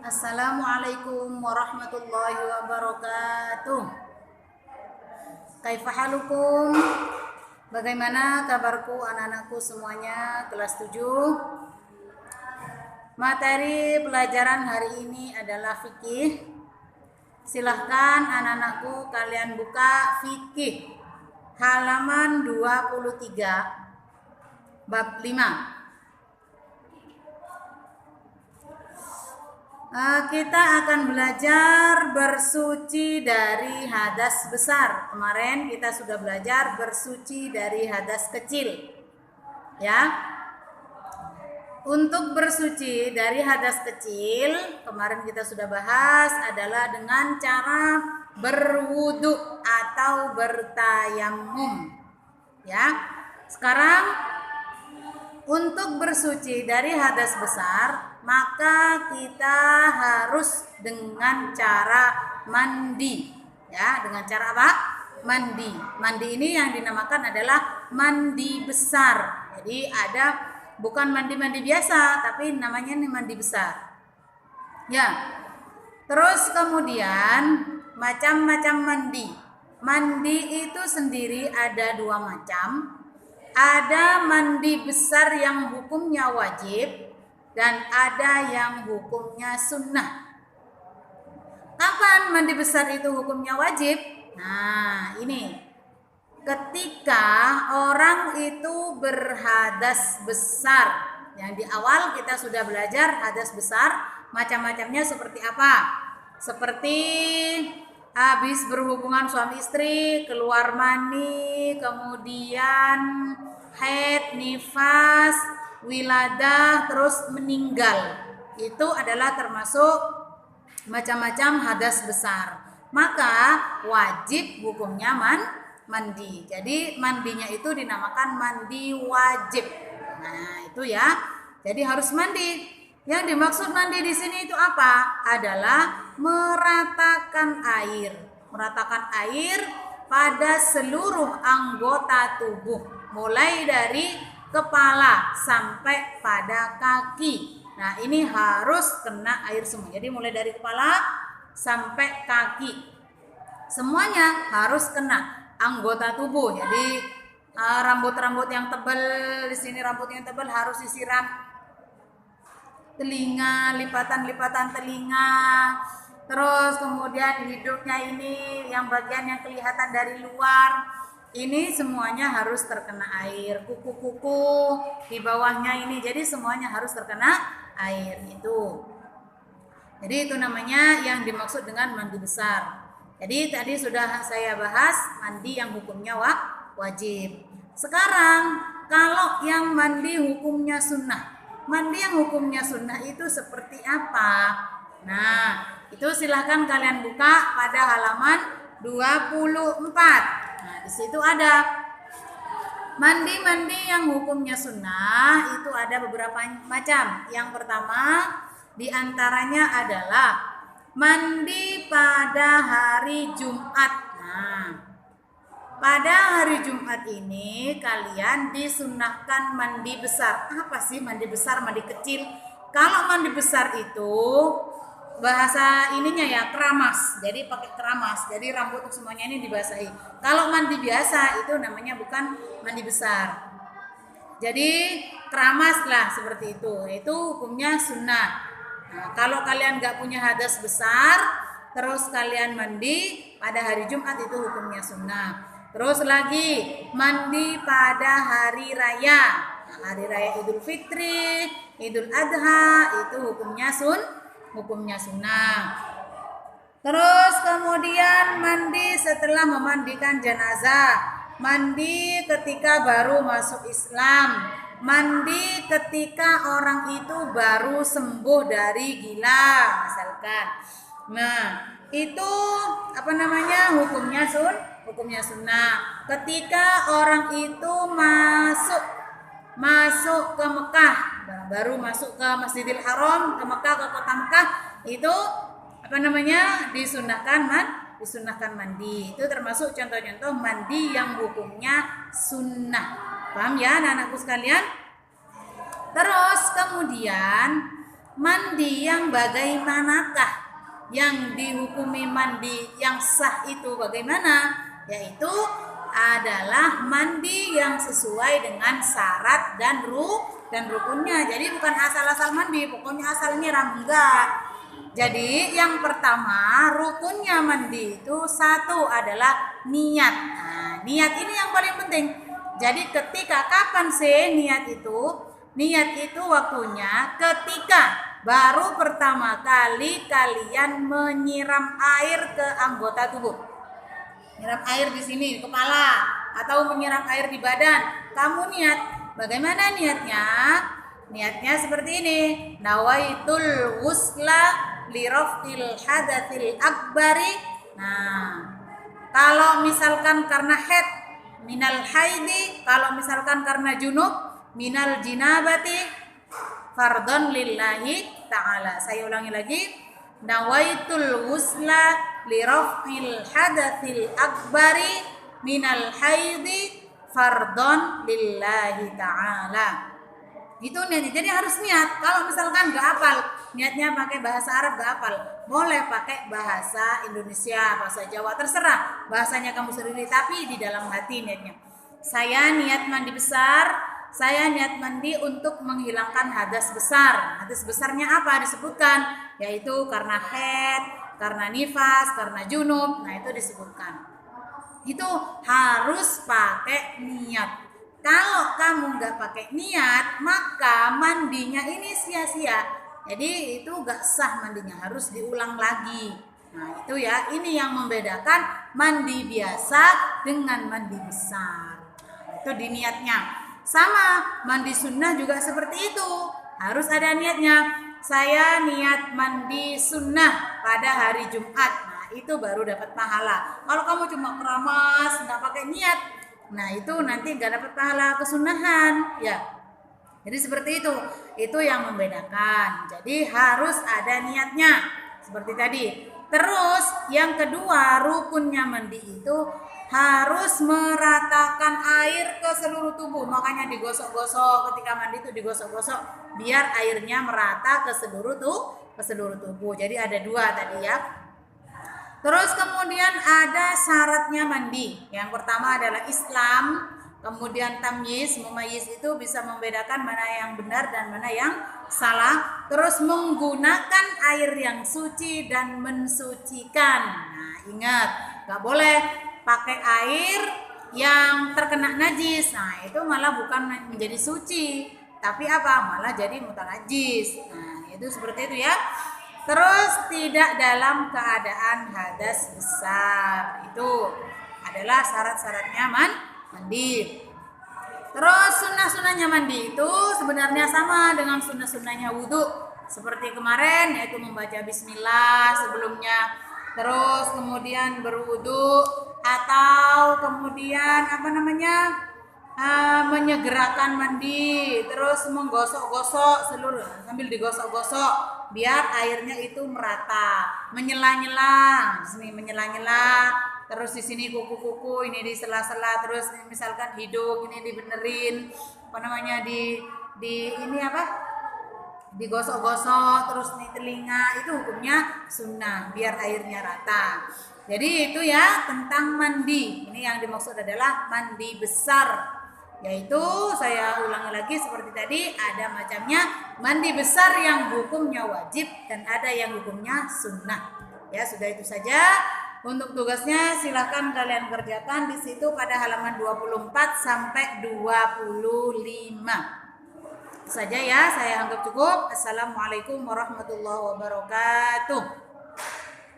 Assalamualaikum warahmatullahi wabarakatuh. Kaifa halukum? Bagaimana kabarku anak-anakku semuanya kelas 7? Materi pelajaran hari ini adalah fikih. Silahkan anak-anakku kalian buka fikih halaman 23 bab 5. Kita akan belajar bersuci dari hadas besar. Kemarin kita sudah belajar bersuci dari hadas kecil. Ya. Untuk bersuci dari hadas kecil, kemarin kita sudah bahas adalah dengan cara berwudu atau bertayamum. Ya. Sekarang untuk bersuci dari hadas besar, maka kita harus dengan cara mandi. Ya, dengan cara apa? Mandi. Mandi ini yang dinamakan adalah mandi besar. Jadi ada bukan mandi-mandi biasa, tapi namanya nih mandi besar. Ya. Terus kemudian macam-macam mandi. Mandi itu sendiri ada 2 macam. Ada mandi besar yang hukumnya wajib dan ada yang hukumnya sunnah. Kapan mandi besar itu hukumnya wajib? Nah, ini ketika orang itu berhadas besar. Yang di awal kita sudah belajar hadas besar macam-macamnya seperti apa? Seperti habis berhubungan suami istri, keluar mani, kemudian haid, nifas, wiladah, terus meninggal. Itu adalah termasuk macam-macam hadas besar. Maka wajib hukumnya mandi. Jadi mandinya itu dinamakan mandi wajib. Nah, itu ya. Jadi harus mandi. Yang dimaksud mandi di sini itu apa? Adalah meratakan air. Meratakan air pada seluruh anggota tubuh, mulai dari kepala sampai pada kaki. Nah, ini harus kena air semua. Jadi mulai dari kepala sampai kaki. Semuanya harus kena anggota tubuh. Jadi rambut-rambut yang tebal, di sini rambut yang tebal harus disiram. Telinga, lipatan-lipatan telinga, terus kemudian hidungnya ini yang bagian yang kelihatan dari luar, ini semuanya harus terkena air. Kuku-kuku di bawahnya ini, jadi semuanya harus terkena air itu. Jadi itu namanya yang dimaksud dengan mandi besar. Jadi tadi sudah saya bahas mandi yang hukumnya wajib. Sekarang kalau yang mandi hukumnya sunnah. Mandi yang hukumnya sunnah itu seperti apa? Nah, itu silahkan kalian buka pada halaman 24. Nah, di situ ada mandi-mandi yang hukumnya sunnah itu ada beberapa macam. Yang pertama diantaranya adalah mandi pada hari Jumat. Nah, pada hari Jumat ini kalian disunnahkan mandi besar. Apa sih mandi besar, mandi kecil? Kalau mandi besar itu bahasa ininya ya keramas. Jadi pakai keramas. Jadi rambut semuanya ini dibasahi. Kalau mandi biasa itu namanya bukan mandi besar. Jadi keramas lah seperti itu. Itu hukumnya sunnah. Nah, kalau kalian nggak punya hadas besar, terus kalian mandi pada hari Jumat itu hukumnya sunnah. Terus lagi mandi pada hari raya. Nah, hari raya Idul Fitri, Idul Adha itu hukumnya sunnah. Terus kemudian mandi setelah memandikan jenazah, mandi ketika baru masuk Islam, mandi ketika orang itu baru sembuh dari gila misalkan. Nah, itu hukumnya sunnah. Ketika orang itu masuk ke Mekah, baru masuk ke Masjidil Haram, ke Mekah, ke kota Mekah, itu disunahkan mandi. Itu termasuk contoh-contoh mandi yang hukumnya sunnah. Paham ya anak-anakku sekalian? Terus kemudian Mandi yang bagaimanakah? Yang dihukumi mandi yang sah itu bagaimana? Yaitu adalah mandi yang sesuai dengan syarat dan rukunnya. Jadi bukan asal-asal mandi, pokoknya asal nyiram, enggak. Jadi yang pertama rukunnya mandi itu satu adalah niat. Nah, niat ini yang paling penting. Jadi ketika kapan sih niat itu? Niat itu waktunya ketika baru pertama kali kalian menyiram air ke anggota tubuh. Menyiram air di sini, di kepala, atau menyiram air di badan. Kamu niat. Bagaimana niatnya? Niatnya seperti ini. Nawaitul ghusla lirafil hadatsil akbari. Nah, kalau misalkan karena haid minal haidi, kalau misalkan karena junub minal jinabati fardhon lillahi ta'ala. Saya ulangi lagi. Nawaitul ghusla lirafil hadatsil akbari minal haidi fardhon lillahi ta'ala. Itu niatnya. Jadi harus niat. Kalau misalkan gak hafal, niatnya pakai bahasa Arab gak hafal, boleh pakai bahasa Indonesia, bahasa Jawa, terserah bahasanya kamu sendiri, tapi di dalam hati niatnya. Saya niat mandi besar. Saya niat mandi untuk menghilangkan hadas besar. Hadas besarnya apa? Disebutkan, yaitu karena haid, karena nifas, karena junub. Nah, itu disebutkan. Itu harus pakai niat. Kalau kamu nggak pakai niat, maka mandinya ini sia-sia. Jadi itu nggak sah mandinya, harus diulang lagi. Nah, itu ya, ini yang membedakan mandi biasa dengan mandi besar. Nah, itu di niatnya. Sama, mandi sunnah juga seperti itu. Harus ada niatnya. Saya niat mandi sunnah pada hari Jumat. Nah, itu baru dapat pahala. Kalau kamu cuma keramas, nggak pakai niat, nah itu nanti nggak dapat pahala kesunahan. Ya, jadi seperti itu. Itu yang membedakan. Jadi harus ada niatnya. Seperti tadi. Terus yang kedua, rukunnya mandi itu harus meratakan air ke seluruh tubuh. Makanya digosok-gosok, ketika mandi itu digosok-gosok biar airnya merata ke seluruh tubuh. Jadi ada dua tadi ya. Terus kemudian ada syaratnya mandi. Yang pertama adalah Islam, kemudian tamyiz, mumayyiz itu bisa membedakan mana yang benar dan mana yang salah. Terus menggunakan air yang suci dan mensucikan. Nah, ingat, gak boleh pakai air yang terkena najis. Nah, itu malah bukan menjadi suci, tapi apa? Malah jadi mutanajis. Nah, itu seperti itu ya. Terus tidak dalam keadaan hadas besar. Itu adalah syarat-syaratnya mandi. Terus sunnah-sunnahnya mandi itu sebenarnya sama dengan sunnah-sunnahnya wudhu. Seperti kemarin, yaitu membaca bismillah sebelumnya. Terus kemudian berwudhu, atau kemudian menyegerakan mandi, terus menggosok-gosok seluruh, sambil digosok-gosok biar airnya itu merata, menyela-nyela, di sini menyela-nyela, terus di sini kuku-kuku ini di sela-sela, terus misalkan hidung ini dibenerin, digosok-gosok, terus di telinga, itu hukumnya sunnah biar airnya rata. Jadi itu ya tentang mandi. Ini yang dimaksud adalah mandi besar. Yaitu saya ulangi lagi seperti tadi, ada macamnya mandi besar yang hukumnya wajib dan ada yang hukumnya sunnah. Ya, sudah itu saja. Untuk tugasnya silahkan kalian kerjakan di situ pada halaman 24 sampai 25. Itu saja ya, saya anggap cukup. Assalamualaikum warahmatullahi wabarakatuh.